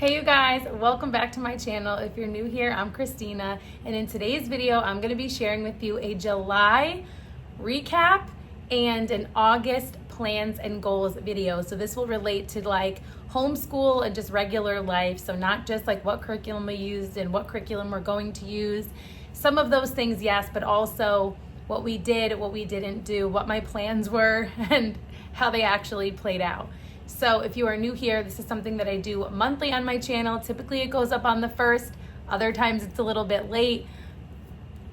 Hey you guys, welcome back to my channel. If you're new here, I'm Christina, and in today's video, I'm gonna be sharing with you a July recap and an August plans and goals video. So this will relate to like homeschool and just regular life. So not just like what curriculum we used and what curriculum we're going to use. Some of those things, yes, but also what we did, what we didn't do, what my plans were, and how they actually played out. So if you are new here, this is something that I do monthly on my channel. Typically it goes up on the 1st, other times it's a little bit late.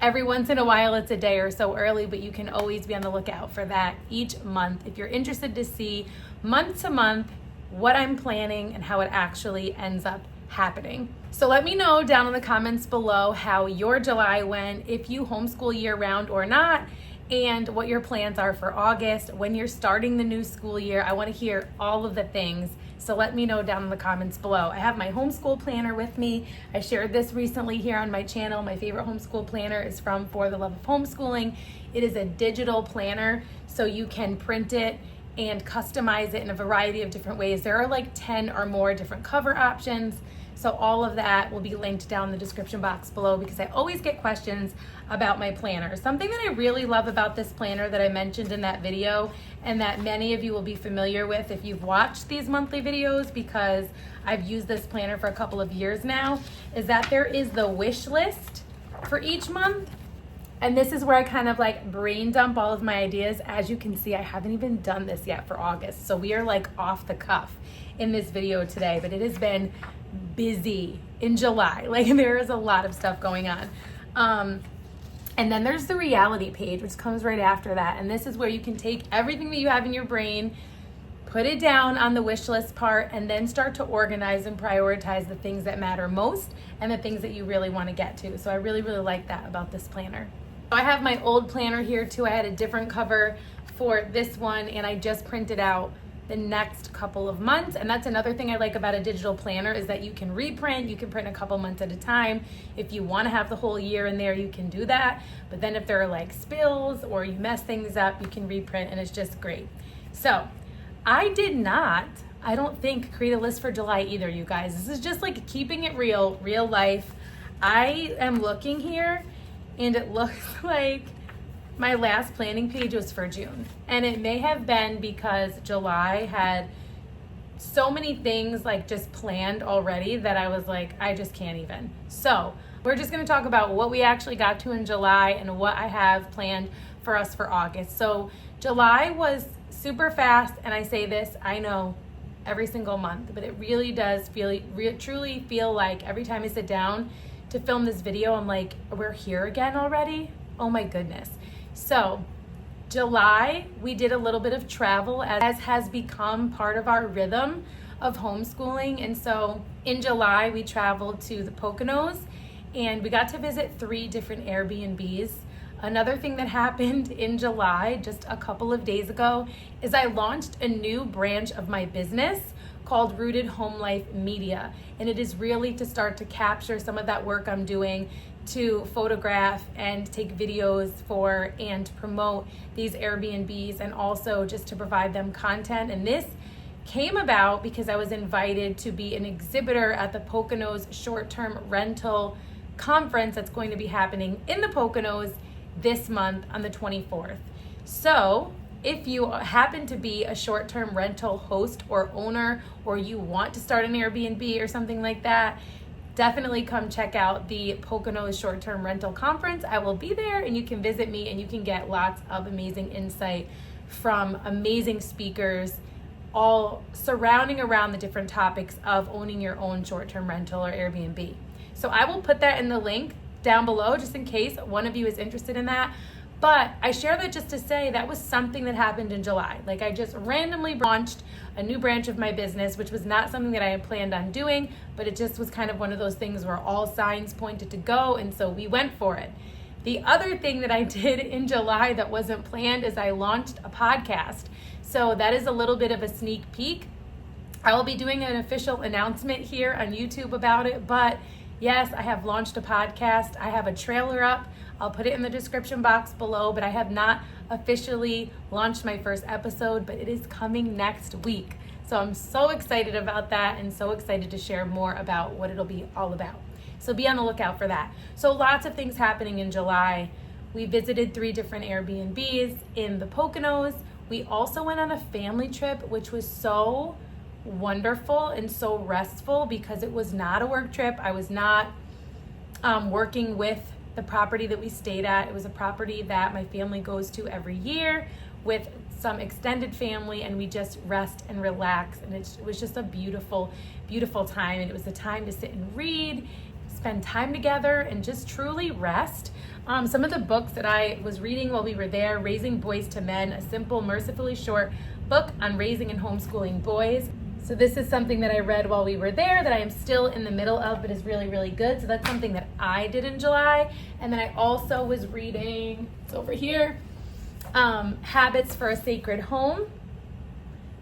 Every once in a while it's a day or so early, but you can always be on the lookout for that each month if you're interested to see month to month what I'm planning and how it actually ends up happening. So let me know down in the comments below how your July went, if you homeschool year round or not, and what your plans are for August, when you're starting the new school year. I want to hear all of the things, so let me know down in the comments below. I have my homeschool planner with me. I shared this recently here on my channel. My favorite homeschool planner is from For the Love of Homeschooling. It is a digital planner, so you can print it and customize it in a variety of different ways. There are like 10 or more different cover options. So all of that will be linked down in the description box below because I always get questions about my planner. Something that I really love about this planner that I mentioned in that video, and that many of you will be familiar with if you've watched these monthly videos, because I've used this planner for a couple of years now, is that there is the wish list for each month. And this is where I kind of like brain dump all of my ideas. As you can see, I haven't even done this yet for August. So we are like off the cuff in this video today, but it has been busy in July. Like there is a lot of stuff going on. And then there's the reality page, which comes right after that. And this is where you can take everything that you have in your brain, put it down on the wish list part, and then start to organize and prioritize the things that matter most and the things that you really want to get to. So I really, really like that about this planner. I have my old planner here too. I had a different cover for this one, and I just printed out the next couple of months. And that's another thing I like about a digital planner, is that you can reprint, you can print a couple months at a time. If you want to have the whole year in there, you can do that. But then if there are like spills or you mess things up, you can reprint, and it's just great. So I did not, I don't think, create a list for July either, you guys. This is just like keeping it real life. I am looking here and it looks like my last planning page was for June. And it may have been because July had so many things like just planned already that I was like, I just can't even. So we're just gonna talk about what we actually got to in July and what I have planned for us for August. So July was super fast, and I say this, I know, every single month, but it really does truly feel like every time I sit down to film this video, I'm like, we're here again already? Oh my goodness. So July, we did a little bit of travel, as has become part of our rhythm of homeschooling. And so in July, we traveled to the Poconos and we got to visit 3 different Airbnbs. Another thing that happened in July, just a couple of days ago, is I launched a new branch of my business called Rooted Home Life Media. And it is really to start to capture some of that work I'm doing to photograph and take videos for and promote these Airbnbs, and also just to provide them content. And this came about because I was invited to be an exhibitor at the Poconos short-term rental conference that's going to be happening in the Poconos this month on the 24th. So if you happen to be a short-term rental host or owner, or you want to start an Airbnb or something like that, definitely come check out the Poconos short-term rental conference. I will be there, and you can visit me and you can get lots of amazing insight from amazing speakers, all surrounding around the different topics of owning your own short-term rental or Airbnb. So I will put that in the link down below just in case one of you is interested in that. But I share that just to say that was something that happened in July. Like I just randomly launched a new branch of my business, which was not something that I had planned on doing, but it just was kind of one of those things where all signs pointed to go, and so we went for it. The other thing that I did in July that wasn't planned is I launched a podcast. So that is a little bit of a sneak peek. I will be doing an official announcement here on YouTube about it, but yes, I have launched a podcast. I have a trailer up. I'll put it in the description box below, but I have not officially launched my first episode, but it is coming next week. So I'm so excited about that and so excited to share more about what it'll be all about. So be on the lookout for that. So lots of things happening in July. We visited 3 different Airbnbs in the Poconos. We also went on a family trip, which was so wonderful and so restful because it was not a work trip. I was not working with the property that we stayed at. It was a property that my family goes to every year with some extended family, and we just rest and relax, and it was just a beautiful, beautiful time. And it was the time to sit and read, spend time together, and just truly rest. Some of the books that I was reading while we were there: Raising Boys to Men, a simple, mercifully short book on raising and homeschooling boys. So this is something that I read while we were there that I am still in the middle of, but is really, really good. So that's something that I did in July. And then I also was reading, it's over here, Habits for a Sacred Home.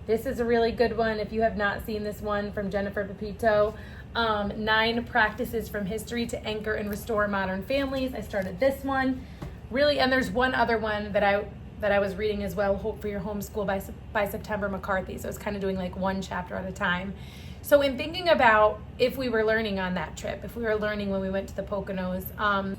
This is a really good one if you have not seen this one, from Jennifer Pepito. 9 Practices from History to Anchor and Restore Modern Families. I started this one. Really, and there's one other one that I was reading as well, Hope for Your Homeschool by September McCarthy. So it's kind of doing like one chapter at a time. So in thinking about if we were learning on that trip, if we were learning when we went to the Poconos,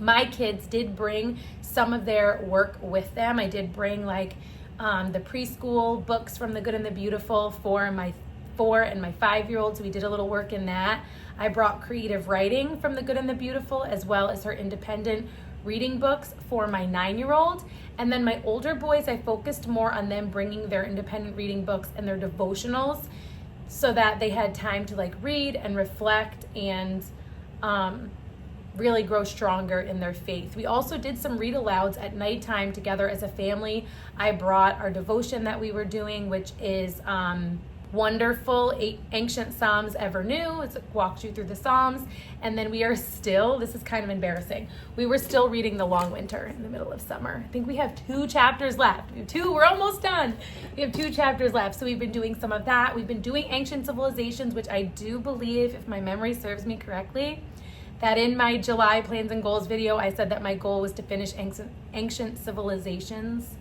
my kids did bring some of their work with them. I did bring like the preschool books from The Good and the Beautiful for my 4 and my 5-year-olds. We did a little work in that. I brought creative writing from The Good and the Beautiful, as well as her independent reading books for my 9-year-old. And then my older boys, I focused more on them bringing their independent reading books and their devotionals so that they had time to like read and reflect and really grow stronger in their faith. We also did some read alouds at nighttime together as a family. I brought our devotion that we were doing, which is wonderful, 8 Ancient Psalms Ever New. It walks you through the Psalms. And then we are still, this is kind of embarrassing, we were still reading The Long Winter in the middle of summer. I think we have 2 chapters left. We have 2, we're almost done. We have 2 chapters left. So we've been doing some of that. We've been doing Ancient Civilizations, which I do believe, if my memory serves me correctly, that in my July plans and goals video, I said that my goal was to finish Ancient Civilizations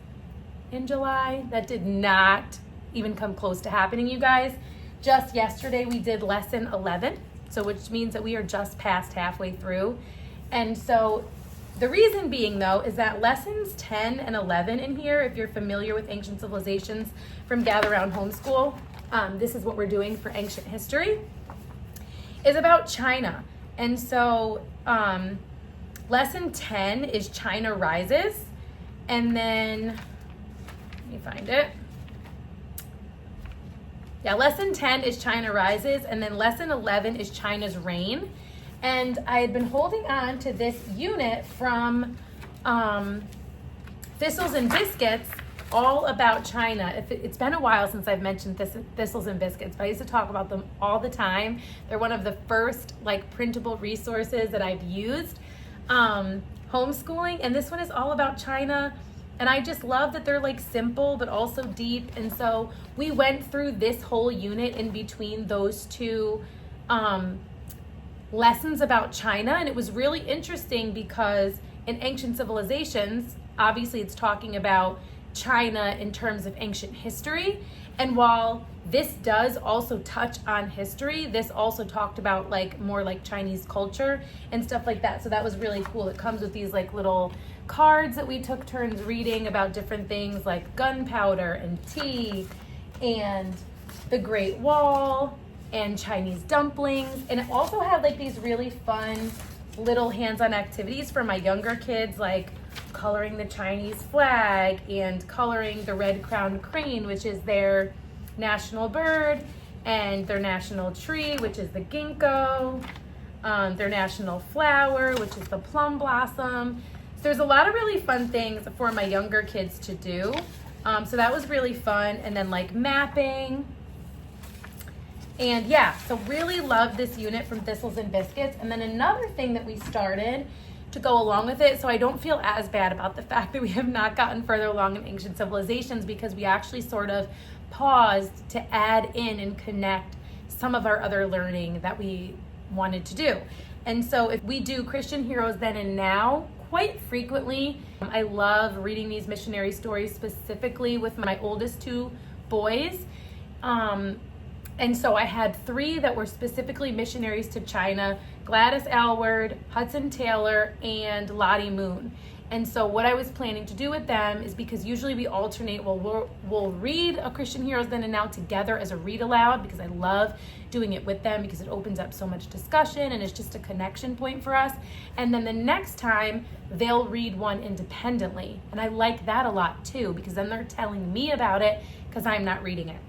in July. That did not even come close to happening, you guys. Just yesterday we did lesson 11, so which means that we are just past halfway through. And so the reason being, though, is that lessons 10 and 11 in here, if you're familiar with Ancient Civilizations from Gather Round Homeschool, this is what we're doing for ancient history, is about China. And so lesson 10 is China Rises, and then let me find it. Yeah, lesson 10 is China Rises, and then lesson 11 is China's Reign. And I had been holding on to this unit from Thistles and Biscuits, all about China. It's been a while since I've mentioned Thistles and Biscuits, but I used to talk about them all the time. They're one of the first like printable resources that I've used homeschooling, and this one is all about China. And I just love that they're like simple but also deep. And so we went through this whole unit in between those 2 lessons about China. And it was really interesting because in Ancient Civilizations, obviously it's talking about China in terms of ancient history. And while this does also touch on history, this also talked about like more like Chinese culture and stuff like that. So that was really cool. It comes with these like little cards that we took turns reading about different things like gunpowder and tea and the Great Wall and Chinese dumplings. And it also had like these really fun little hands-on activities for my younger kids, like coloring the Chinese flag and coloring the red-crowned crane, which is their national bird, and their national tree, which is the ginkgo, their national flower, which is the plum blossom. So there's a lot of really fun things for my younger kids to do. So that was really fun. And then like mapping. And yeah, so really love this unit from Thistles and Biscuits. And then another thing that we started to go along with it, so I don't feel as bad about the fact that we have not gotten further along in Ancient Civilizations, because we actually sort of paused to add in and connect some of our other learning that we wanted to do. And so if we do Christian Heroes Then and Now quite frequently. I love reading these missionary stories, specifically with my oldest 2 boys. And so I had 3 that were specifically missionaries to China: Gladys Aylward, Hudson Taylor, and Lottie Moon. And so what I was planning to do with them is, because usually we alternate, we'll read A Christian Heroes Then and Now together as a read aloud, because I love doing it with them because it opens up so much discussion and it's just a connection point for us. And then the next time they'll read one independently. And I like that a lot too, because then they're telling me about it because I'm not reading it.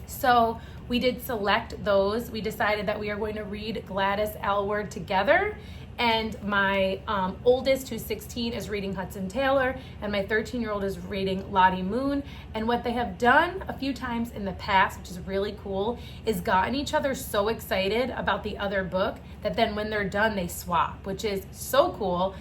So we did select those. We decided that we are going to read Gladys Aylward together. And my oldest, who's 16, is reading Hudson Taylor, and my 13-year-old is reading Lottie Moon. And what they have done a few times in the past, which is really cool, is gotten each other so excited about the other book that then when they're done, they swap, which is so cool.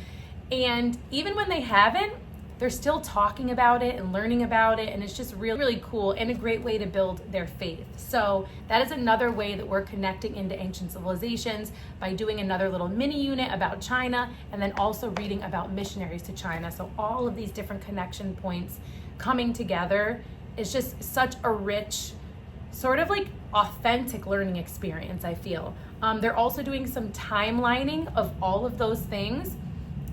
And even when they haven't, they're still talking about it and learning about it, and it's just really, really cool and a great way to build their faith. So that is another way that we're connecting into ancient civilizations, by doing another little mini unit about China and then also reading about missionaries to China. So all of these different connection points coming together is just such a rich, sort of like authentic learning experience, I feel. They're also doing some timelining of all of those things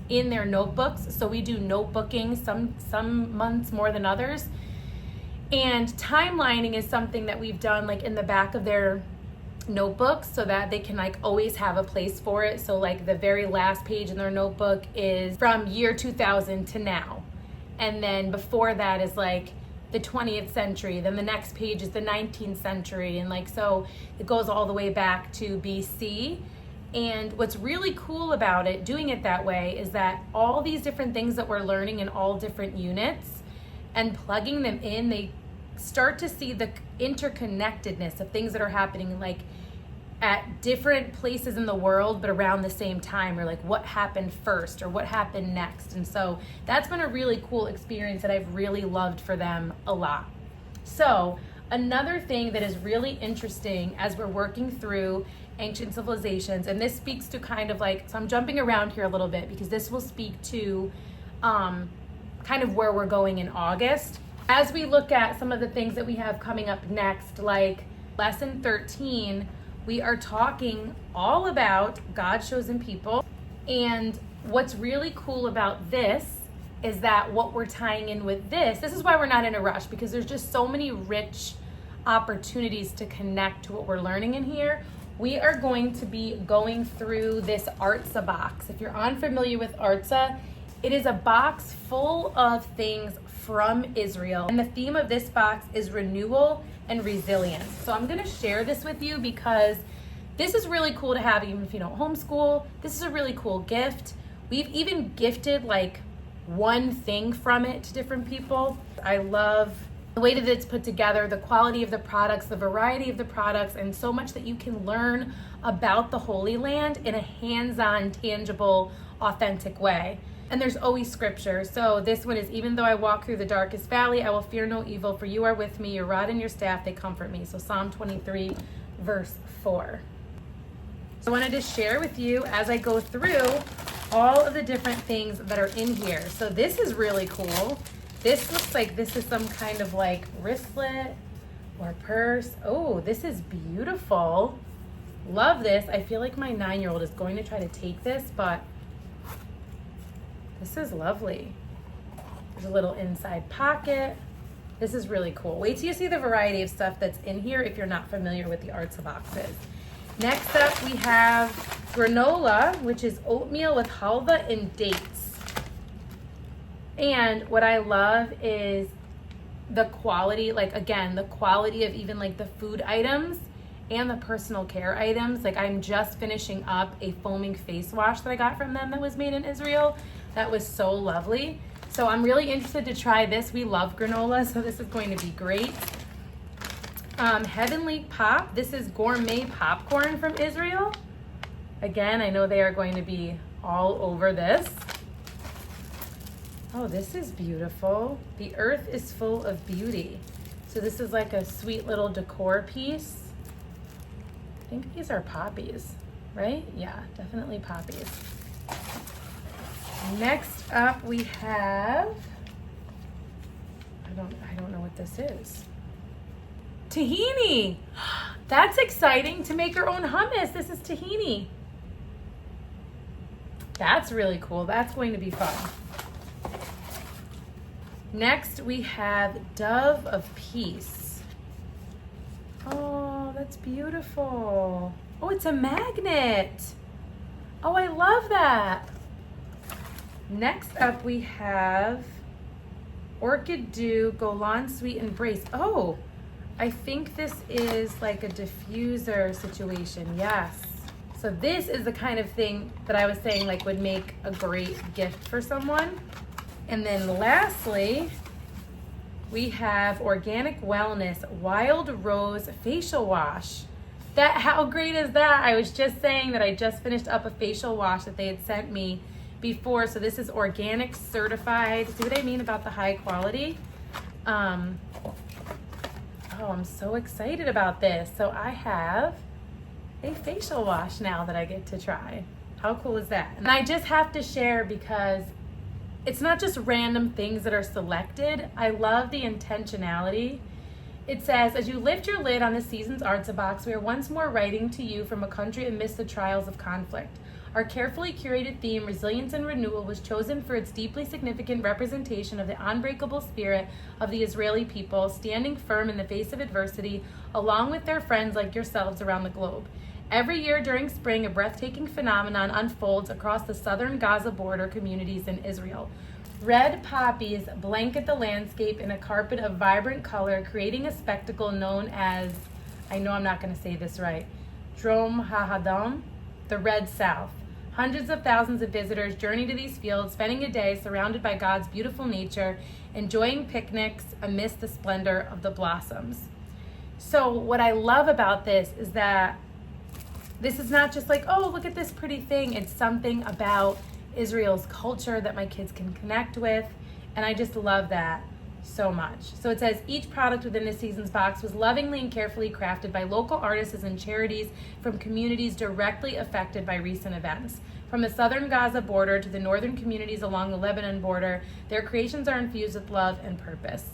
in their notebooks. So we do notebooking some months more than others. And timelining is something that we've done like in the back of their notebooks so that they can like always have a place for it. So like the very last page in their notebook is from year 2000 to now. And then before that is like the 20th century. Then the next page is the 19th century. And like, so it goes all the way back to BC. And what's really cool about it, doing it that way, is that all these different things that we're learning in all different units and plugging them in, they start to see the interconnectedness of things that are happening like at different places in the world, but around the same time, or like what happened first or what happened next. And so that's been a really cool experience that I've really loved for them a lot. So another thing that is really interesting as we're working through ancient civilizations, and this speaks to kind of like, so I'm jumping around here a little bit because this will speak to kind of where we're going in August. As we look at some of the things that we have coming up next, like lesson 13, we are talking all about God's chosen people. And what's really cool about this is that what we're tying in with this is why we're not in a rush, because there's just so many rich opportunities to connect to what we're learning in here. We are going to be going through this Artsa box. If you're unfamiliar with Artsa, it is a box full of things from Israel. And the theme of this box is renewal and resilience. So I'm gonna share this with you because this is really cool to have, even if you don't homeschool. This is a really cool gift. We've even gifted like one thing from it to different people. I love the way that it's put together, the quality of the products, the variety of the products, and so much that you can learn about the Holy Land in a hands-on, tangible, authentic way. And there's always scripture. So this one is, even though I walk through the darkest valley, I will fear no evil, for you are with me, your rod and your staff, they comfort me. So Psalm 23, verse 4. So I wanted to share with you as I go through all of the different things that are in here. So this is really cool. This looks like this is some kind of like wristlet or purse. Oh, this is beautiful. Love this. I feel like my 9-year-old is going to try to take this, but this is lovely. There's a little inside pocket. This is really cool. Wait till you see the variety of stuff that's in here if you're not familiar with the Artsa boxes. Next up, we have granola, which is oatmeal with halva and dates. And what I love is the quality, like again, the quality of even like the food items and the personal care items. Like I'm just finishing up a foaming face wash that I got from them that was made in Israel. That was so lovely. So I'm really interested to try this. We love granola, so this is going to be great. Heavenly Pop, this is gourmet popcorn from Israel. Again, I know they are going to be all over this. Oh, this is beautiful. The earth is full of beauty. So this is like a sweet little decor piece. I think these are poppies, right? Yeah, definitely poppies. Next up we have, I don't know what this is. Tahini. That's exciting, to make her own hummus. This is tahini. That's really cool. That's going to be fun. Next, we have Dove of Peace. Oh, that's beautiful. Oh, it's a magnet. Oh, I love that. Next up, we have Orchid Dew Golan Sweet Embrace. Oh, I think this is like a diffuser situation. Yes. So this is the kind of thing that I was saying like would make a great gift for someone. And then lastly, we have Organic Wellness Wild Rose Facial Wash. How great is that? I was just saying that I just finished up a facial wash that they had sent me before. So this is organic certified. See what I mean about the high quality? Oh, I'm so excited about this. So I have a facial wash now that I get to try. How cool is that? And I just have to share because it's not just random things that are selected. I love the intentionality. It says, as you lift your lid on this season's Arts Box, we are once more writing to you from a country amidst the trials of conflict. Our carefully curated theme, Resilience and Renewal, was chosen for its deeply significant representation of the unbreakable spirit of the Israeli people, standing firm in the face of adversity, along with their friends like yourselves around the globe. Every year during spring, a breathtaking phenomenon unfolds across the southern Gaza border communities in Israel. Red poppies blanket the landscape in a carpet of vibrant color, creating a spectacle known as, I know I'm not going to say this right, Drom HaHadam, the Red South. Hundreds of thousands of visitors journey to these fields, spending a day surrounded by God's beautiful nature, enjoying picnics amidst the splendor of the blossoms. So what I love about this is that this is not just like, oh, look at this pretty thing. It's something about Israel's culture that my kids can connect with. And I just love that so much. So it says each product within this season's box was lovingly and carefully crafted by local artists and charities from communities directly affected by recent events. From the southern Gaza border to the northern communities along the Lebanon border, their creations are infused with love and purpose.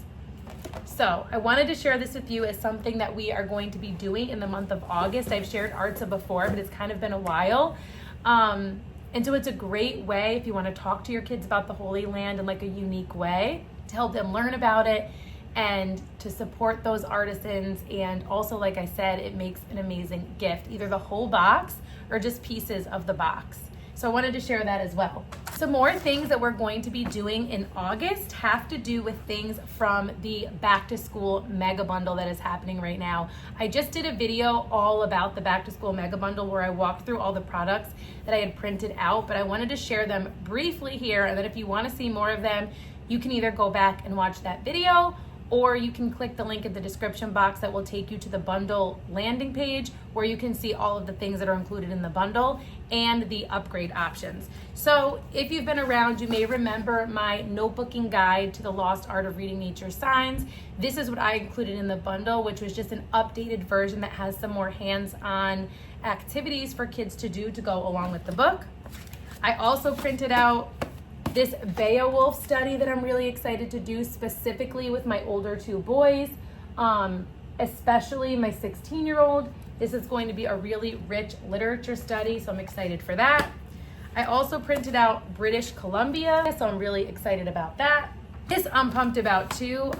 So I wanted to share this with you as something that we are going to be doing in the month of August. I've shared Artsa before, but it's kind of been a while. And so it's a great way if you want to talk to your kids about the Holy Land in like a unique way to help them learn about it and to support those artisans. And also, like I said, it makes an amazing gift, either the whole box or just pieces of the box. So I wanted to share that as well. Some more things that we're going to be doing in August have to do with things from the back to school mega bundle that is happening right now. I just did a video all about the back to school mega bundle where I walked through all the products that I had printed out, but I wanted to share them briefly here, and then if you want to see more of them, you can either go back and watch that video, or you can click the link in the description box that will take you to the bundle landing page where you can see all of the things that are included in the bundle and the upgrade options. So if you've been around, you may remember my notebooking guide to the lost art of reading nature signs. This is what I included in the bundle, which was just an updated version that has some more hands-on activities for kids to do to go along with the book. I also printed out this Beowulf study that I'm really excited to do specifically with my older two boys, especially my 16-year-old. This is going to be a really rich literature study, so I'm excited for that. I also printed out British Columbia, so I'm really excited about that. This I'm pumped about too,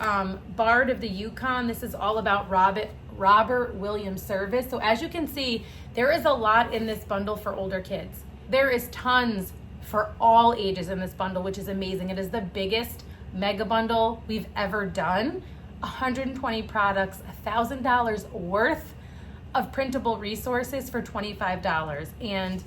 Bard of the Yukon. This is all about Robert Williams Service. So as you can see, there is a lot in this bundle for older kids. There is tons for all ages in this bundle, which is amazing. It is the biggest mega bundle we've ever done. 120 products, $1,000 worth of printable resources for $25. And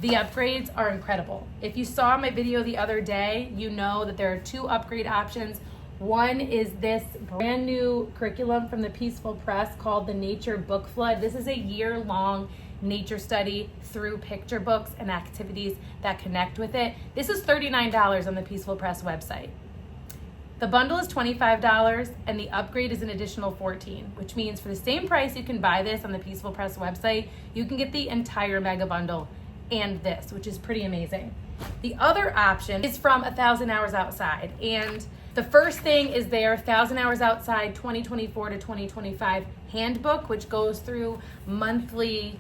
the upgrades are incredible. If you saw my video the other day, you know that there are two upgrade options. One is this brand new curriculum from the Peaceful Press called the Nature Book Flood. This is a year-long nature study through picture books and activities that connect with it. This is $39 on the Peaceful Press website. The bundle is $25 and the upgrade is an additional $14, which means for the same price you can buy this on the Peaceful Press website, you can get the entire mega bundle and this, which is pretty amazing. The other option is from 1,000 Hours Outside, and the first thing is there, 1,000 Hours Outside 2024 to 2025 handbook, which goes through monthly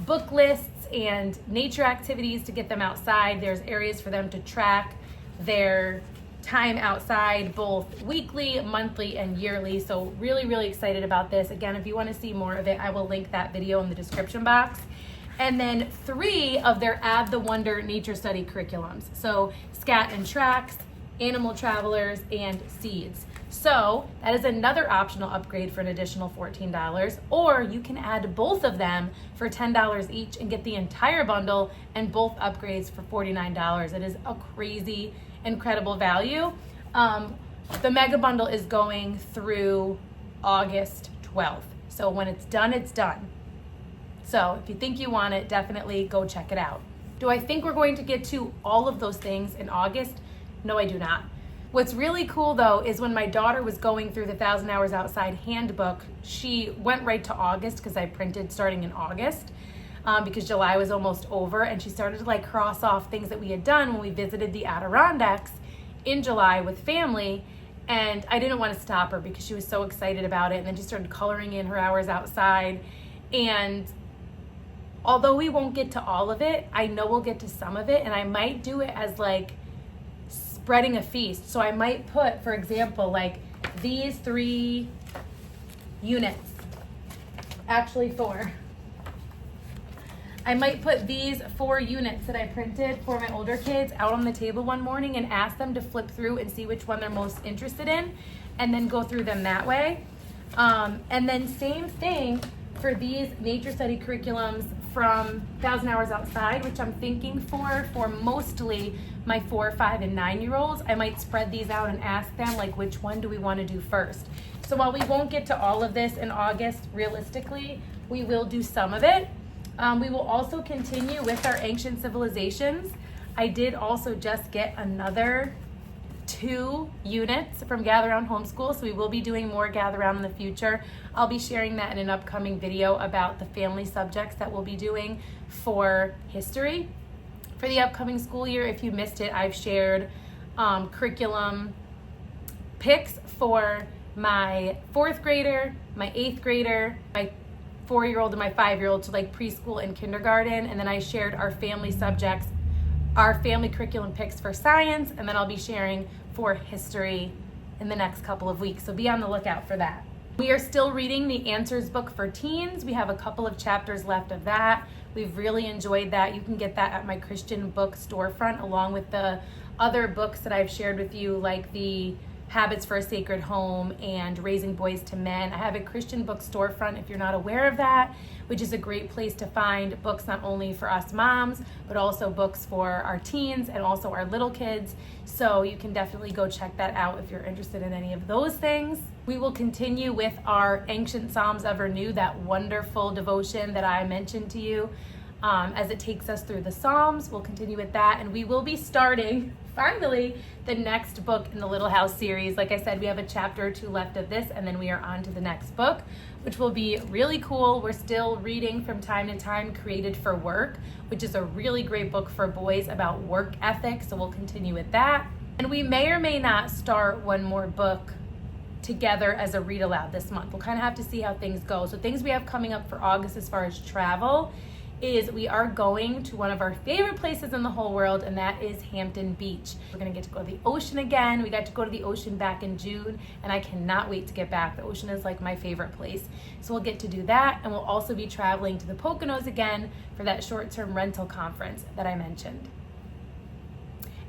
book lists and nature activities to get them outside. There's areas for them to track their time outside, both weekly, monthly, and yearly. So really, really excited about this. Again, if you want to see more of it, I will link that video in the description box. And then 3 of their Add the Wonder nature study curriculums. So Scat and Tracks, Animal Travelers, and Seeds. So that is another optional upgrade for an additional $14, or you can add both of them for $10 each and get the entire bundle and both upgrades for $49. It is a crazy, incredible value. The mega bundle is going through August 12th. So when it's done, it's done. So if you think you want it, definitely go check it out. Do I think we're going to get to all of those things in August? No, I do not. What's really cool though is when my daughter was going through the 1,000 Hours Outside handbook, she went right to August because I printed starting in August because July was almost over, and she started to like cross off things that we had done when we visited the Adirondacks in July with family. And I didn't want to stop her because she was so excited about it. And then she started coloring in her hours outside. And although we won't get to all of it, I know we'll get to some of it, and I might do it as like spreading a feast. So I might put, for example, like these 3 units, actually 4. I might put these 4 units that I printed for my older kids out on the table one morning and ask them to flip through and see which one they're most interested in, and then go through them that way. And then same thing for these nature study curriculums from 1,000 Hours Outside, which I'm thinking for mostly my 4, 5, and 9-year-olds. I might spread these out and ask them like which one do we want to do first. So while we won't get to all of this in August, realistically, we will do some of it. We will also continue with our ancient civilizations. I did also just get another 2 units from Gather Round Homeschool, so we will be doing more Gather Round in the future. I'll be sharing that in an upcoming video about the family subjects that we'll be doing for history. For the upcoming school year, if you missed it, I've shared curriculum picks for my 4th grader, my 8th grader, my 4-year-old, and my 5-year-old to like preschool and kindergarten. And then I shared our family subjects, our family curriculum picks for science, and then I'll be sharing for history in the next couple of weeks. So be on the lookout for that. We are still reading the Answers book for teens. We have a couple of chapters left of that. We've really enjoyed that. You can get that at my Christian book storefront, along with the other books that I've shared with you, like the Habits for a Sacred Home and Raising Boys to Men. I have a Christian book storefront if you're not aware of that, which is a great place to find books not only for us moms, but also books for our teens and also our little kids. So you can definitely go check that out if you're interested in any of those things. We will continue with our Ancient Psalms Ever New, that wonderful devotion that I mentioned to you as it takes us through the Psalms. We'll continue with that, and we will be starting finally the next book in the Little House series. Like I said, we have a chapter or 2 left of this, and then we are on to the next book, which will be really cool. We're still reading from time to time Created for Work, which is a really great book for boys about work ethic, so we'll continue with that. And we may or may not start one more book together as a read aloud this month. We'll kind of have to see how things go. So things we have coming up for August as far as travel is we are going to one of our favorite places in the whole world, and that is Hampton Beach. We're gonna get to go to the ocean again. We got to go to the ocean back in June, and I cannot wait to get back. The ocean is like my favorite place. So we'll get to do that, and we'll also be traveling to the Poconos again for that short-term rental conference that I mentioned.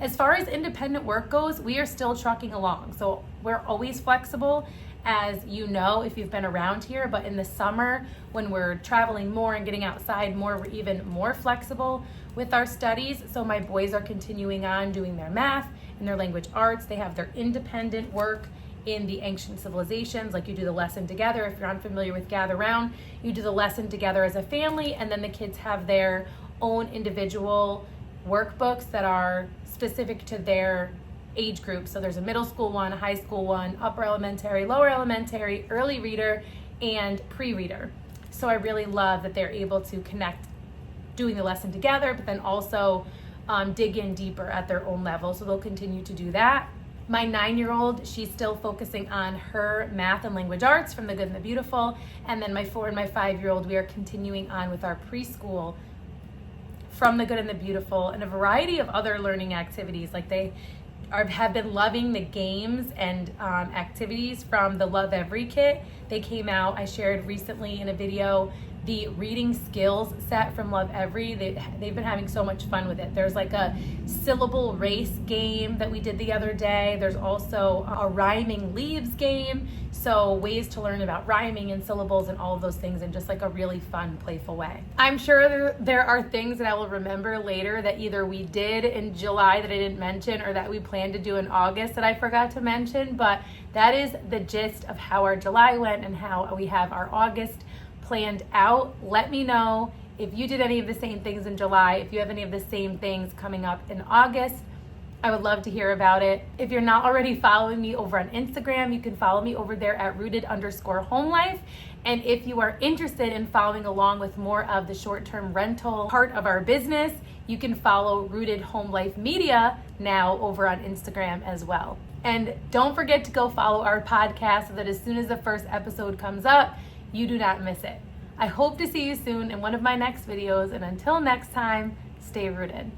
As far as independent work goes, we are still trucking along. So we're always flexible, as you know, if you've been around here, but in the summer, when we're traveling more and getting outside more, we're even more flexible with our studies. So my boys are continuing on doing their math and their language arts. They have their independent work in the ancient civilizations, like you do the lesson together. If you're unfamiliar with Gather Round, you do the lesson together as a family, and then the kids have their own individual workbooks that are specific to their age group. So there's a middle school one, a high school one, upper elementary, lower elementary, early reader, and pre-reader. So I really love that they're able to connect doing the lesson together, but then also dig in deeper at their own level. So they'll continue to do that. My 9-year-old, she's still focusing on her math and language arts from the Good and the Beautiful. And then my 4 and my 5-year-old, we are continuing on with our preschool from the Good and the Beautiful and a variety of other learning activities. Like have been loving the games and activities from the Love Every kit. They came out, I shared recently in a video, the reading skills set from Love Every. They've been having so much fun with it. There's like a syllable race game that we did the other day. There's also a rhyming leaves game. So ways to learn about rhyming and syllables and all of those things in just like a really fun, playful way. I'm sure there are things that I will remember later that either we did in July that I didn't mention or that we plan to do in August that I forgot to mention, but that is the gist of how our July went and how we have our August planned out. Let me know if you did any of the same things in July, if you have any of the same things coming up in August. I would love to hear about it. If you're not already following me over on Instagram, you can follow me over there at rooted_homelife. And if you are interested in following along with more of the short-term rental part of our business, you can follow Rooted Home Life Media now over on Instagram as well. And don't forget to go follow our podcast so that as soon as the first episode comes up, you do not miss it. I hope to see you soon in one of my next videos, and until next time, stay rooted.